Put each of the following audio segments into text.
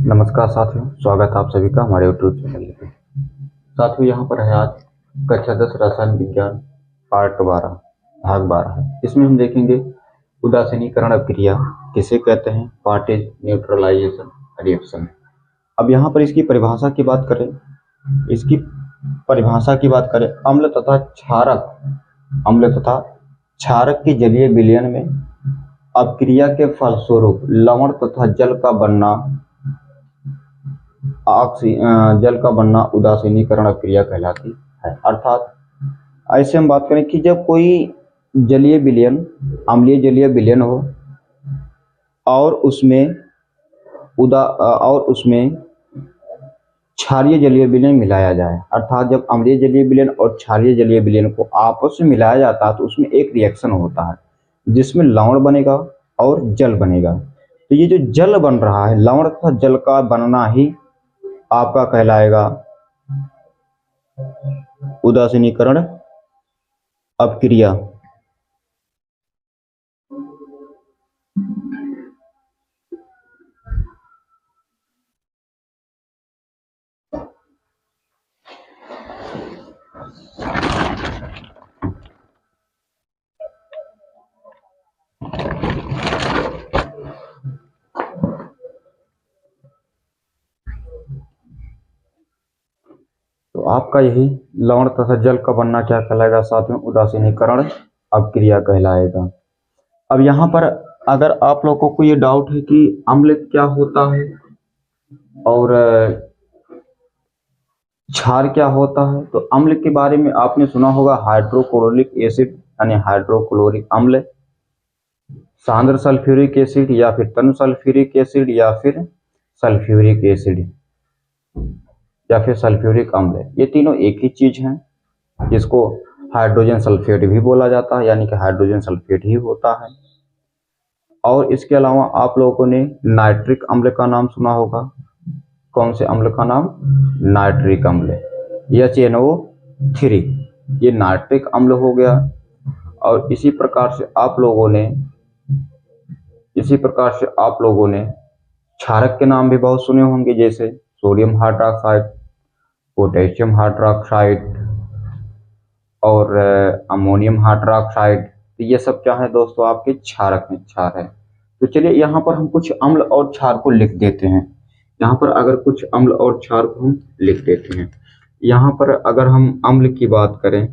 नमस्कार साथियों, स्वागत है आप सभी का हमारे यूट्यूब चैनल पे। साथियों, यहाँ पर है आज कक्षा 10 रसायन विज्ञान पार्ट 12 भाग 12। इसमें हम देखेंगे उदासीनीकरण अभिक्रिया किसे कहते हैं, व्हाट इज न्यूट्रलाइजेशन रिएक्शन। अब यहाँ पर इसकी परिभाषा की बात करें, अम्ल तथा क्षारक की जलीय विलयन में अपक्रिया के फलस्वरूप लवण तथा जल का बनना उदासीनीकरण अभिक्रिया कहलाती है। अर्थात ऐसे हम बात करें कि जब कोई जलीय विलयन, अम्लीय जलीय विलयन हो और उसमें क्षारीय जलीय विलयन मिलाया जाए, अर्थात जब अम्लीय जलीय विलयन और क्षारीय जलीय विलयन को आपस में मिलाया जाता है तो उसमें एक रिएक्शन होता है जिसमें लवण बनेगा और जल बनेगा। तो ये जो जल बन रहा है, लवण तथा जल का बनना ही आपका कहलाएगा उदासीनीकरण अभिक्रिया। तो आपका यही लवण तथा जल का बनना क्या कहलाएगा साथियों, उदासीनीकरण अभिक्रिया कहलाएगा। अब यहाँ पर अगर आप लोगों को ये डाउट है कि अम्ल क्या होता है और क्षार क्या होता है, तो अम्ल के बारे में आपने सुना होगा हाइड्रोक्लोरिक एसिड यानी हाइड्रोक्लोरिक अम्ल, सांद्र सल्फ्यूरिक एसिड या फिर तनु सल्फ्यूरिक एसिड या फिर सल्फ्यूरिक एसिड या फिर सल्फ्यूरिक अम्ल। ये तीनों एक ही चीज हैं जिसको हाइड्रोजन सल्फेट भी बोला जाता है, यानी कि हाइड्रोजन सल्फेट ही होता है। और इसके अलावा आप लोगों ने नाइट्रिक अम्ल का नाम सुना होगा। कौन से अम्ल का नाम? नाइट्रिक अम्ल, HNO3, ये नाइट्रिक अम्ल हो गया। और इसी प्रकार से आप लोगों ने क्षारक के नाम भी बहुत सुने होंगे, जैसे सोडियम हाइड्रोक्साइड, पोटेशियम हाइड्रोक्साइड और अमोनियम हाइड्रोक्साइड। तो ये सब क्या है दोस्तों, आपके क्षारक में क्षार है। तो चलिए यहाँ पर हम कुछ अम्ल और क्षार को लिख देते हैं। यहाँ पर अगर कुछ अम्ल और क्षार को हम लिख देते हैं, यहाँ पर अगर हम अम्ल की बात करें,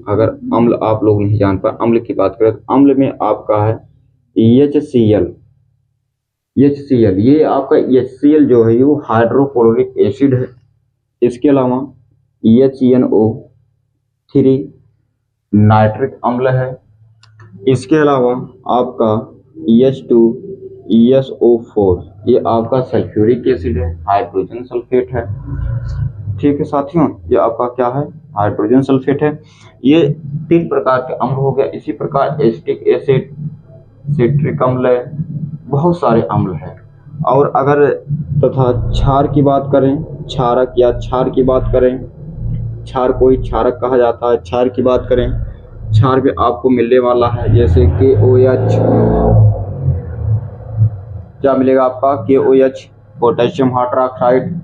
अगर अम्ल आप लोग नहीं जान पाए, अम्ल की बात करें तो अम्ल में आपका है HCl। ये आपका HCl जो है वो हाइड्रोक्लोरिक एसिड है। इसके अलावा HNO3 नाइट्रिक अम्ल है। इसके अलावा आपका H2SO4 ये आपका सल्फ्यूरिक एसिड है, हाइड्रोजन सल्फेट है। ठीक है साथियों, ये आपका क्या है, हाइड्रोजन सल्फेट है। ये 3 प्रकार के अम्ल हो गया। इसी प्रकार एसिटिक एसिड, सिट्रिक अम्ल, बहुत सारे अम्ल हैं। और अगर तथा क्षार की बात करें, क्षारक या क्षार की बात करें, क्षार कोई क्षारक कहा जाता है। क्षार की बात करें, क्षार भी आपको मिलने वाला है, जैसे KOH, क्या मिलेगा आपका, KOH पोटेशियम हाइड्रोक्साइड।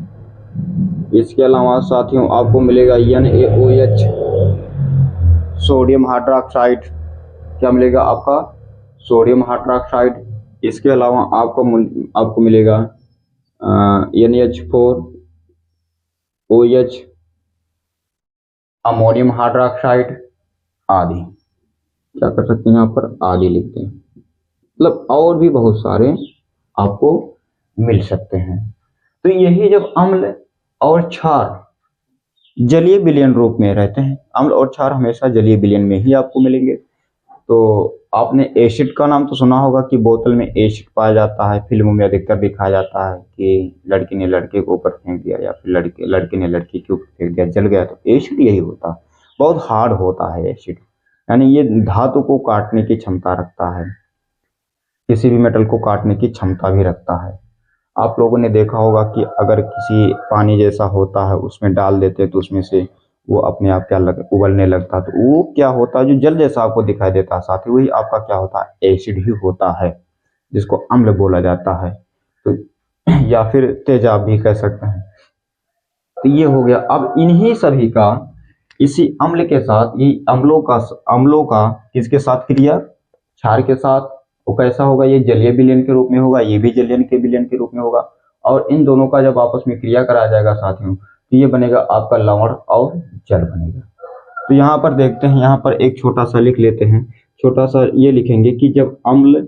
इसके अलावा साथियों आपको मिलेगा NaOH सोडियम हाइड्रोक्साइड, क्या मिलेगा आपका, सोडियम हाइड्रोक्साइड। इसके अलावा आपको मिलेगा NH4OH अमोनियम हाइड्रोक्साइड आदि। क्या कर सकते हैं यहाँ पर, आदि लिखते हैं। मतलब और भी बहुत सारे आपको मिल सकते हैं। तो यही जब अम्ल और क्षार जलीय विलयन रूप में रहते हैं, अम्ल और क्षार हमेशा जलीय विलयन में ही आपको मिलेंगे। तो आपने एसिड का नाम तो सुना होगा कि बोतल में एसिड पाया जाता है, फिल्मों में अधिकतर दिखाया जाता है कि लड़की ने लड़के के ऊपर फेंक दिया या फिर लड़के ने लड़की के ऊपर फेंक दिया, जल गया। तो एसिड यही होता है, बहुत हार्ड होता है एसिड, यानी ये धातु को काटने की क्षमता रखता है, किसी भी मेटल को काटने की क्षमता भी रखता है। आप लोगों ने देखा होगा कि अगर किसी पानी जैसा होता है उसमें डाल देते तो उसमें से वो अपने आप क्या उबलने लगता है, तो वो क्या होता है, जो जल जैसा आपको दिखाई देता है साथ ही, वही आपका क्या होता है, एसिड ही होता है, जिसको अम्ल बोला जाता है। तो या फिर तेजाब भी कह सकते हैं। तो ये हो गया। अब इन्हीं सभी का इसी अम्ल के साथ, ये अम्लों का किसके साथ क्रिया, क्षार के साथ। वो कैसा होगा, ये जलीय विलयन के रूप में होगा, ये भी जलीय विलयन के रूप में होगा। और इन दोनों का जब आपस में क्रिया कराया जाएगा साथियों, तो ये बनेगा आपका लवण और जल बनेगा। तो यहाँ पर देखते हैं, यहाँ पर एक छोटा सा लिख लेते हैं, छोटा सा ये लिखेंगे कि जब अम्ल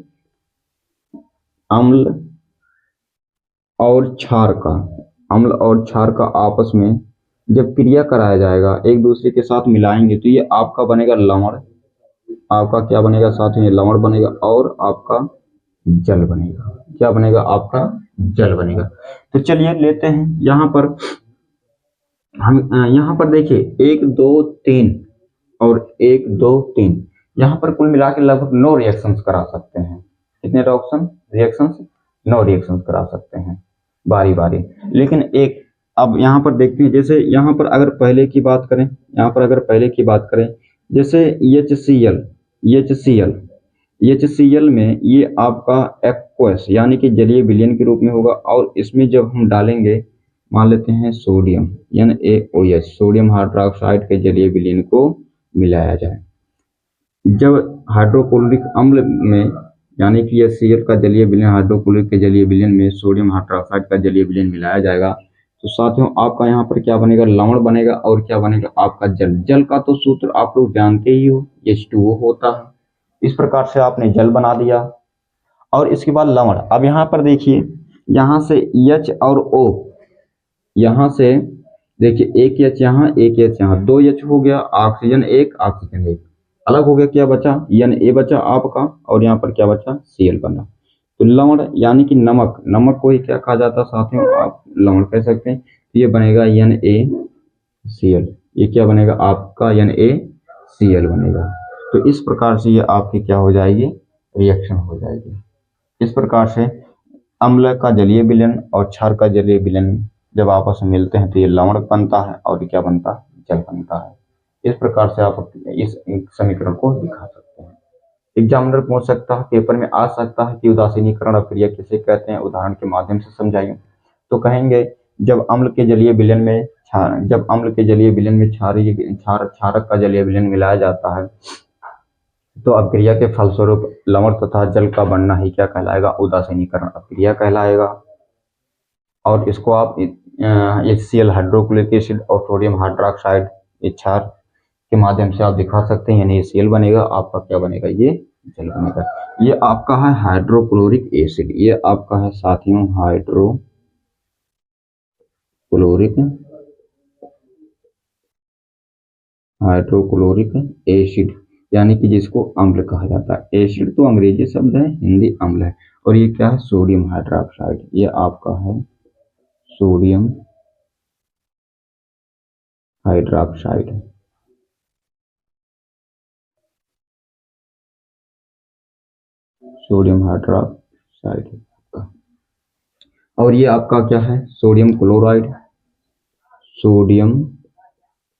अम्ल और क्षार का अम्ल और क्षार का आपस में जब क्रिया कराया जाएगा, एक दूसरे के साथ मिलाएंगे, तो ये आपका बनेगा लवण, आपका क्या बनेगा साथ में, लवण बनेगा, और आपका जल बनेगा। क्या बनेगा, आपका जल बनेगा। तो चलिए लेते हैं यहाँ पर हम, यहाँ पर देखिए 1 2 3 और 1 2 3, यहाँ पर कुल मिला के लगभग 9 रिएक्शंस करा सकते हैं। कितने रिएक्शंस 9 रिएक्शंस करा सकते हैं बारी बारी। लेकिन एक, अब यहाँ पर देखते हैं, जैसे यहाँ पर अगर पहले की बात करें, यहाँ पर अगर पहले की बात करें, जैसे HCl में ये आपका एक्वस यानी कि जलीय विलयन के रूप में होगा, और इसमें जब हम डालेंगे, मान लेते हैं सोडियम NaOH, सोडियम हाइड्रोक्साइड के जलीय विलयन को मिलाया जाए। जब हाइड्रोक्लोरिक अम्ल में यानी कि HCl का जलीय विलयन हाइड्रोक्लोरिक के जलीय विलयन में सोडियम हाइड्रोक्साइड का जलीय विलयन मिलाया जाएगा, तो साथियों आपका यहाँ पर क्या बनेगा, लवण बनेगा, और क्या बनेगा, आपका जल। जल का तो सूत्र आप लोग जानते ही हो, H2O होता है। इस प्रकार से आपने जल बना दिया। और इसके बाद लवण। अब यहाँ पर देखिए, यहाँ से H और O, यहाँ से देखिए एक H यहाँ, एक H यहाँ, 2 H हो गया, ऑक्सीजन एक, ऑक्सीजन एक, अलग हो गया, क्या बचा, Na बचा आपका, और यहाँ पर क्या बचा, Cl बना। तो लवण यानी कि नमक, नमक को ही क्या कहा जाता है साथियों, आप लवण कह सकते हैं। ये बनेगा NaCl, ये क्या बनेगा आपका, NaCl बनेगा। तो इस प्रकार से ये आपकी क्या हो जाएगी, रिएक्शन हो जाएगी। इस प्रकार से अम्ल का जलीय विलयन और क्षार का जलीय विलयन जब आपस में मिलते हैं, तो ये लवण बनता है, और क्या बनता है, जल बनता है। इस प्रकार से आप इस समीकरण को दिखा सकते हैं। एग्जामिनर पूछ सकता है, पेपर में आ सकता है कि उदासीनीकरण अभिक्रिया किसे कहते हैं, उदाहरण के माध्यम से समझाइए। तो कहेंगे, जब अम्ल के जलीय विलयन में क्षारक का जलीय विलयन मिलाया जाता है, तो अभिक्रिया के फलस्वरूप लवण तथा जल का बनना ही क्या कहलाएगा, उदासीनीकरण अभिक्रिया कहलाएगा। और इसको आप HCl हाइड्रोक्लोरिक एसिड और सोडियम हाइड्रोक्साइड क्षार के माध्यम से आप दिखा सकते हैं, यानी HCl बनेगा, आपका क्या बनेगा, ये जल बनेगा। ये आपका है हाइड्रोक्लोरिक एसिड, ये आपका है साथियों हाइड्रोक्लोरिक एसिड, यानी कि जिसको अम्ल कहा जाता है। एसिड तो अंग्रेजी शब्द है, हिंदी अम्ल है। और ये क्या है, सोडियम हाइड्रोक्साइड, ये आपका है सोडियम हाइड्रोक्साइड। सोडियम हाइड्रोक्साइड का। और ये आपका क्या है, सोडियम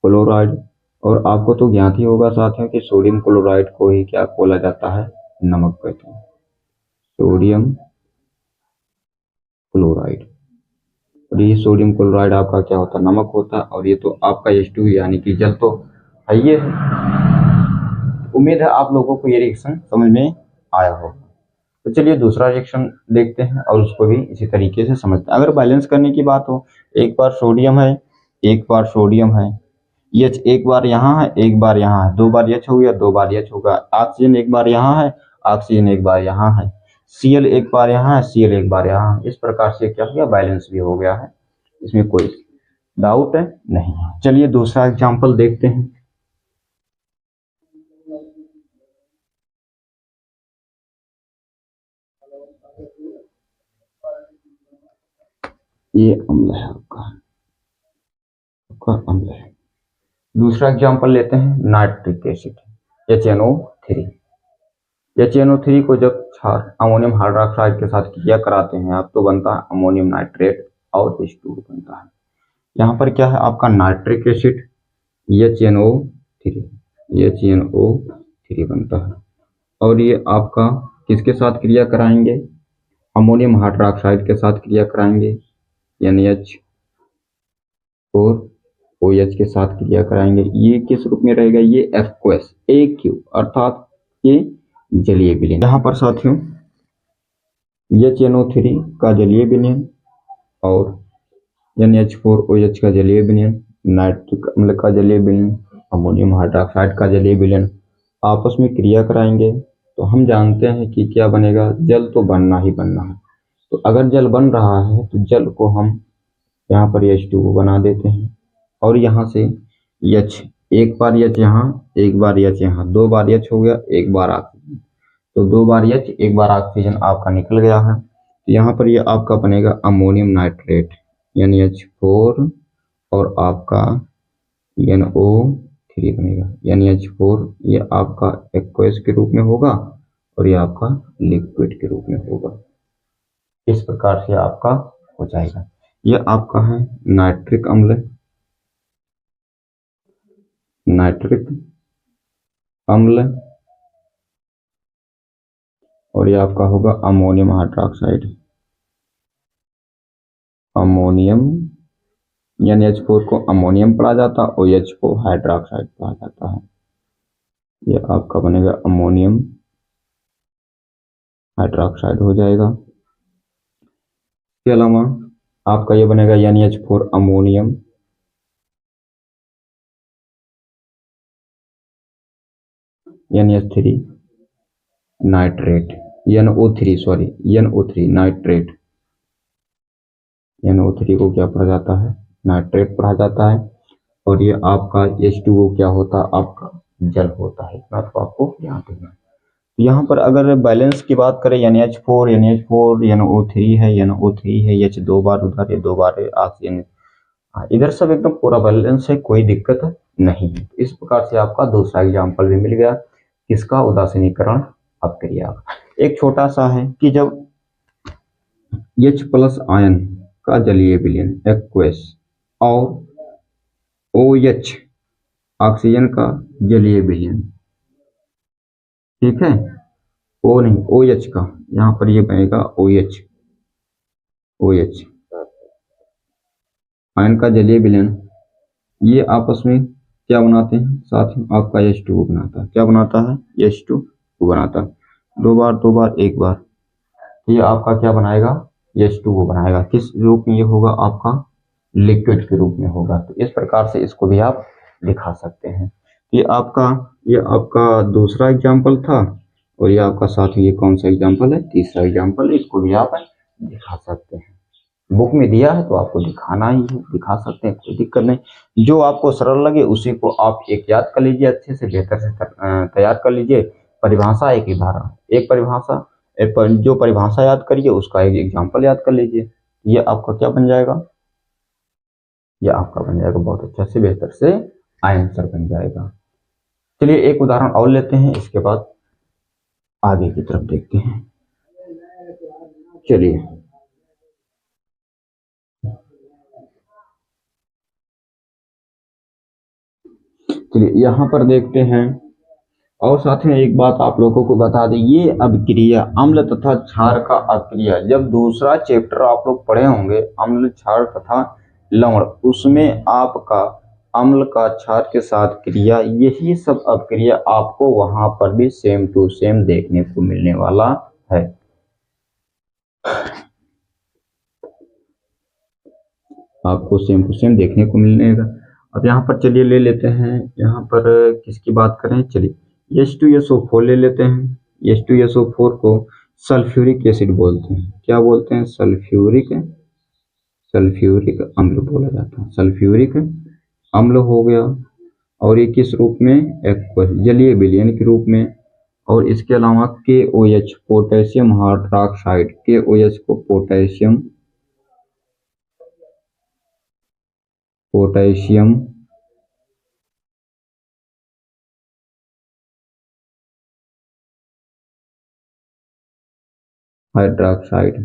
क्लोराइड। और आपको तो ज्ञात ही होगा साथियों कि सोडियम क्लोराइड को ही क्या बोला जाता है, नमक कहते हैं, सोडियम क्लोराइड। और ये सोडियम क्लोराइड आपका क्या होता है, नमक होता है। और ये तो आपका H2 यानी कि जल तो है। ये उम्मीद है आप लोगों को ये रिएक्शन समझ में आया होगा। तो चलिए दूसरा रिएक्शन देखते हैं, और उसको भी इसी तरीके से समझते हैं। अगर बैलेंस करने की बात हो, एक बार सोडियम है, एक बार सोडियम है, H एक बार यहाँ है, एक बार यहाँ है, 2 बार H हो गया, 2 बार H होगा। ऑक्सीजन एक बार यहाँ है, ऑक्सीजन एक बार यहाँ है, Cl एक बार यहाँ है, Cl एक बार यहाँ है। इस प्रकार से क्या हो गया, बैलेंस भी हो गया है, इसमें कोई डाउट नहीं है। चलिए दूसरा एग्जाम्पल देखते हैं। ये अम्ल है आपका अम्ल है। दूसरा एग्जाम्पल लेते हैं, नाइट्रिक एसिड HNO3। HNO3 को जब क्षार अमोनियम हाइड्रोक्साइड के साथ क्रिया कराते हैं आप, तो बनता है अमोनियम नाइट्रेट और H2O बनता है। यहाँ पर क्या है आपका नाइट्रिक एसिड, HNO3 HNO3 बनता है। और ये आपका किसके साथ क्रिया कराएंगे? अमोनियम हाइड्रोक्साइड के साथ क्रिया कराएंगे, NH4OH के साथ क्रिया कराएंगे। ये किस रूप में रहेगा? ये एक्वस AQ अर्थात ये जलीय विलयन। यहाँ पर साथियों HNO3 का जलीय विलयन और NH4OH का जलीय विलयन, नाइट्रिक अम्ल का जलीय विलयन, अमोनियम हाइड्रोक्साइड का जलीय विलयन आपस में क्रिया कराएंगे तो हम जानते हैं कि क्या बनेगा? जल तो बनना ही बनना है। तो अगर जल बन रहा है तो जल को हम यहाँ पर H2O बना देते हैं और यहाँ से H, एक बार H यहाँ, एक बार H यहाँ, 2 बार H हो गया, एक बार ऑक्सीजन, तो 2 बार H, एक बार ऑक्सीजन आपका निकल गया है। तो यहाँ पर ये आपका बनेगा अमोनियम नाइट्रेट NH4 और आपका NO3 बनेगा NH4, ये आपका एक्वस के रूप में होगा और ये आपका लिक्विड के रूप में होगा। इस प्रकार से आपका हो जाएगा। यह आपका है नाइट्रिक अम्ल, और ये आपका होगा अमोनियम हाइड्रोक्साइड, अमोनियम NH4 को अमोनियम पढ़ा जाता है, OH को हाइड्रोक्साइड पढ़ा जाता है। ये आपका बनेगा अमोनियम हाइड्रोक्साइड हो जाएगा। इसके अलावा आपका ये बनेगा NH4 ammonium, NH3 nitrate, NO3 nitrate, NO3 को क्या पढ़ा जाता है? नाइट्रेट पढ़ा जाता है। और ये आपका H2O क्या होता है? आपका जल होता है। इतना तो आपको ध्यान देना है। यहाँ पर अगर बैलेंस की बात करें NH4 NO3 है, NO3 है, H 2 बार उधर है, 2 बार ऑक्सीजन, इधर सब एकदम पूरा बैलेंस है, कोई दिक्कत नहीं है। इस प्रकार से आपका दूसरा एग्जाम्पल भी मिल गया किसका? उदासीनीकरण अपक्रिया। एक छोटा सा है कि जब H+ आयन का जलीय विलयन एक्वस और OH ऑक्सीजन का जलीय विलयन, ठीक है, O नहीं OH का, यहाँ पर ये बनेगा OH आयन का जलीय विलयन, ये आपस में क्या बनाते हैं? साथ में आपका H2O बनाता है। क्या बनाता है? H2O बनाता है। 2 बार 2 बार 1 बार, ये आपका क्या बनाएगा? H2O बनाएगा। किस रूप में ये होगा? आपका लिक्विड के रूप में होगा। तो इस प्रकार से इसको भी आप दिखा सकते हैं। ये आपका दूसरा एग्जाम्पल था और ये आपका साथ ही ये कौन सा एग्जाम्पल है? तीसरा एग्जाम्पल है। इसको भी आप दिखा सकते हैं। बुक में दिया है तो आपको दिखाना ही है, दिखा सकते हैं, कोई दिक्कत नहीं। जो आपको सरल लगे उसी को आप एक याद कर लीजिए, अच्छे से बेहतर से तैयार कर लीजिए। परिभाषा एक उदाहरण, एक परिभाषा, जो परिभाषा याद करिए उसका एक एग्जाम्पल याद कर लीजिए। ये आपका क्या बन जाएगा? ये आपका बन जाएगा बहुत अच्छा से बेहतर से आंसर बन जाएगा। चलिए एक उदाहरण और लेते हैं, इसके बाद आगे की तरफ देखते हैं। चलिए यहाँ पर देखते हैं। और साथ में एक बात आप लोगों को बता दें, ये अभिक्रिया अम्ल तथा क्षार का अभिक्रिया, जब दूसरा चैप्टर आप लोग पढ़े होंगे अम्ल क्षार तथा लवण, उसमें आपका अम्ल का क्षार के साथ क्रिया, यही सब अभिक्रिया आपको वहां पर भी सेम टू सेम देखने को मिलने वाला है। आपको सेम टू सेम देखने को मिलेगा। अब यहाँ पर चलिए ले लेते हैं, यहाँ पर किसकी बात करें? चलिए H2SO4 ले लेते हैं। H2SO4 को सल्फ्यूरिक एसिड बोलते हैं। क्या बोलते हैं? सल्फ्यूरिक अम्ल बोला जाता है। सल्फ्यूरिक अम्ल हो गया। और ये किस रूप में? एक्वस जलीय विलयन के रूप में। और इसके अलावा KOH पोटेशियम हाइड्रोक्साइड, KOH को पोटेशियम हाइड्रोक्साइड,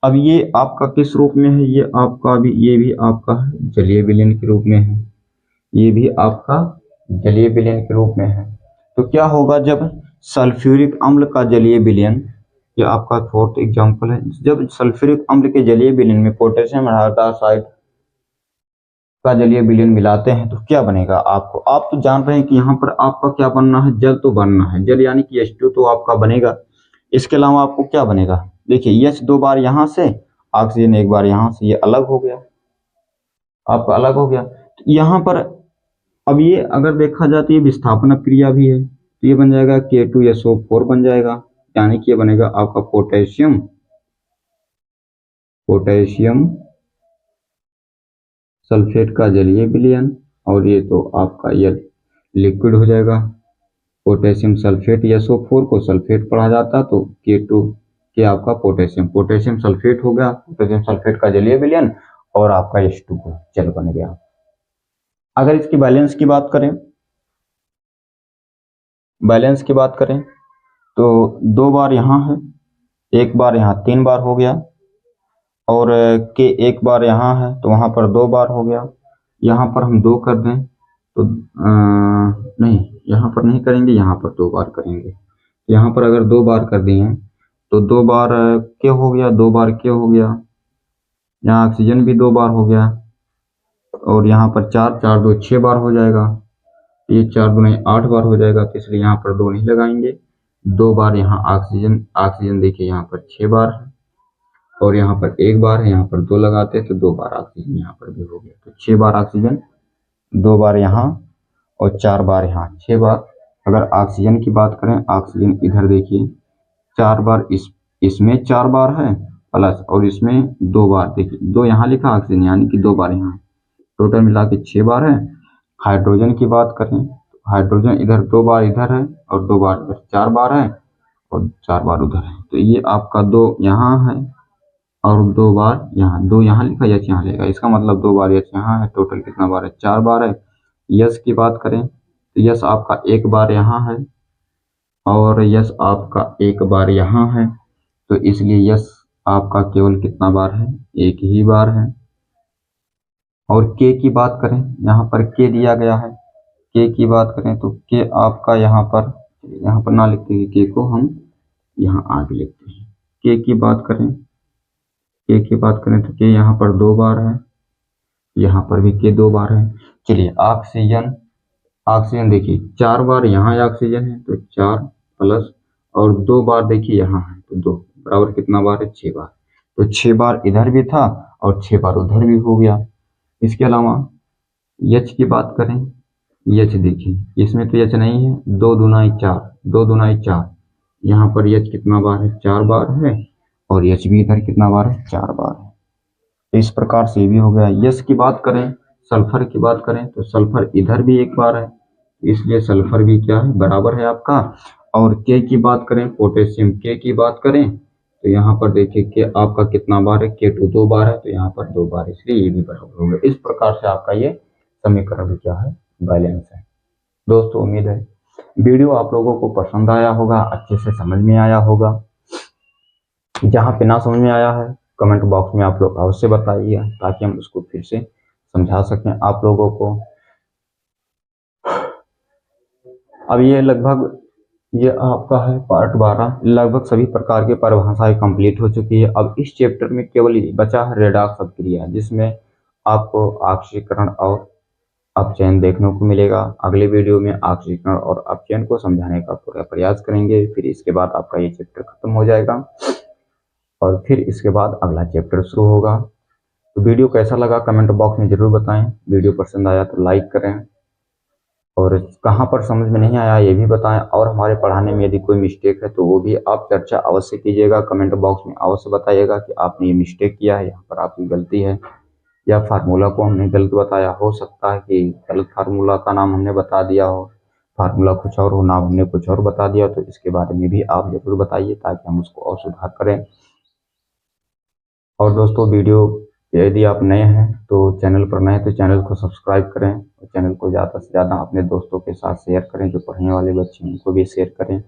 अब ये आपका किस रूप में है, ये आपका भी, ये भी आपका जलीय विलयन के रूप में है, ये भी आपका जलीय विलयन के रूप में है। तो क्या होगा जब सल्फ्यूरिक अम्ल का जलीय विलयन, ये आपका फोर्थ एग्जांपल है, जब सल्फ्यूरिक अम्ल के जलीय विलयन में पोटेशियम हाइड्रोक्साइड का जलीय विलयन मिलाते हैं तो क्या बनेगा। आपको, आप तो जान रहे हैं कि यहाँ पर आपका क्या बनना है, जल तो बनना है, जल यानी कि H2 तो आपका बनेगा। इसके अलावा आपको क्या बनेगा, देखिए H 2 बार यहाँ से, ऑक्सीजन एक बार यहाँ से, ये अलग हो गया, आपका अलग हो गया। तो यहाँ पर अब ये अगर देखा जाए तो ये विस्थापन क्रिया भी है, तो ये बन जाएगा K2SO4 बन जाएगा, यानी कि ये बनेगा आपका पोटेशियम सल्फेट का जलीय विलयन, और ये तो आपका ये लिक्विड हो जाएगा। पोटेशियम सल्फेट, SO4 को सल्फेट पढ़ा जाता, तो K2 के आपका पोटेशियम सल्फेट हो गया, पोटेशियम सल्फेट का जलीय विलयन, और आपका H2 को जल बन गया। अगर इसकी बैलेंस की बात करें तो 2 बार यहाँ है, एक बार यहाँ 3 बार हो गया, और के एक बार यहाँ है तो वहां पर 2 बार हो गया। यहाँ पर हम 2 कर दें तो नहीं, यहाँ पर नहीं करेंगे, यहाँ पर 2 बार करेंगे। यहाँ पर अगर 2 बार कर दिए तो 2 बार के हो गया, 2 बार के हो गया, यहाँ ऑक्सीजन भी 2 बार हो गया, और यहाँ पर 4 4 2 6 बार हो जाएगा, ये 4 दूनी 8 बार हो जाएगा, तो इसलिए यहाँ पर 2 नहीं लगाएंगे। 2 बार यहाँ ऑक्सीजन देखिए यहाँ पर 6 बार है, और यहाँ पर 1 बार है, यहाँ पर 2 लगाते हैं तो 2 बार ऑक्सीजन यहाँ पर भी हो गया, तो 6 बार ऑक्सीजन, 2 बार यहाँ और 4 बार यहाँ, 6 बार। अगर ऑक्सीजन की बात करें, ऑक्सीजन इधर देखिए 4 बार, इसमें 4 बार है प्लस, और इसमें 2 बार, देखिए 2 यहाँ लिखा ऑक्सीजन, यानी कि 2 बार यहाँ, टोटल मिला के 6 बार है। हाइड्रोजन की बात करें तो हाइड्रोजन इधर 2 बार इधर है, और 2 बार इधर, 4 बार है, और 4 बार उधर है, तो ये आपका 2 यहाँ है और 2 बार यहाँ, 2 यहाँ लिखा, यच यहाँ लेगा, इसका मतलब 2 बार यच यहाँ है, टोटल कितना बार है, 4 बार है। यस की बात करें तो यस आपका 1 बार यहाँ है, और यस आपका 1 बार यहाँ है, तो इसलिए यस आपका केवल कितना बार है, 1 ही बार है। और के की बात करें, यहाँ पर के दिया गया है, के की बात करें तो के आपका यहाँ पर ना लिखते हुए के को हम यहाँ आगे लिखते हैं। के की बात करें तो के यहाँ पर 2 बार है, यहाँ पर भी के 2 बार है। चलिए ऑक्सीजन देखिए 4 बार यहाँ ऑक्सीजन है, तो 4 प्लस, और 2 बार देखिए यहाँ है, तो 2 बराबर कितना बार है, 6 बार, तो 6 बार इधर भी था और 6 बार उधर भी हो गया। इसके अलावा यच की बात करें, यच देखिए इसमें तो यच नहीं है, 2 दूनाई 4, यहाँ पर यच कितना बार है, 4 बार है, और यच भी इधर कितना बार है, 4 बार है। तो इस प्रकार से भी हो गया। यस की बात करें, सल्फर की बात करें तो सल्फर इधर भी 1 बार है, इसलिए सल्फर भी क्या है, बराबर है आपका। और के की बात करें, पोटेशियम के की बात करें तो यहाँ पर देखिए के आपका कितना बार है, K2 2 बार है, तो यहाँ पर 2 बार, इसलिए ये भी बराबर हो गया। इस प्रकार से आपका ये समीकरण भी क्या है, बैलेंस है। दोस्तों उम्मीद है वीडियो आप लोगों को पसंद आया होगा, अच्छे से समझ में आया होगा। जहाँ पे ना समझ में आया है कमेंट बॉक्स में आप लोग अवश्य बताइए, ताकि हम उसको फिर से समझा सकें आप लोगों को। अब ये लगभग ये आपका है पार्ट 12, लगभग सभी प्रकार की परिभाषाएं कंप्लीट हो चुकी है। अब इस चैप्टर में केवल बचा है रेडॉक्स अभिक्रिया, जिसमें आपको ऑक्सीकरण और अपचयन देखने को मिलेगा। अगले वीडियो में ऑक्सीकरण और अपचयन को समझाने का पूरा प्रयास करेंगे, फिर इसके बाद आपका ये चैप्टर खत्म हो जाएगा और फिर इसके बाद अगला चैप्टर शुरू होगा। तो वीडियो कैसा लगा कमेंट बॉक्स में जरूर बताएं। वीडियो पसंद आया तो लाइक करें, और कहाँ पर समझ में नहीं आया ये भी बताएं, और हमारे पढ़ाने में यदि कोई मिस्टेक है तो वो भी आप चर्चा अवश्य कीजिएगा। कमेंट बॉक्स में अवश्य बताइएगा कि आपने ये मिस्टेक किया है, यहाँ पर आपकी गलती है, या फार्मूला को हमने गलत बताया। हो सकता है कि गलत फार्मूला का नाम हमने बता दिया हो, फार्मूला कुछ और हो, नाम हमने कुछ और बता दिया, तो इसके बारे में भी आप जरूर बताइए ताकि हम उसको और सुधार करें। और दोस्तों वीडियो यदि आप नए हैं तो चैनल पर नए तो चैनल को सब्सक्राइब करें, और चैनल को ज़्यादा से ज़्यादा अपने दोस्तों के साथ शेयर करें, जो पढ़ने वाले बच्चे हैं उनको भी शेयर करें।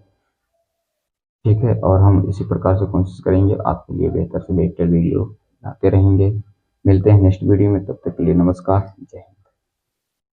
ठीक है, और हम इसी प्रकार से कोशिश करेंगे आपके लिए बेहतर से बेहतर वीडियो लाते रहेंगे। मिलते हैं नेक्स्ट वीडियो में, तब तक के लिए नमस्कार, जय हिंद।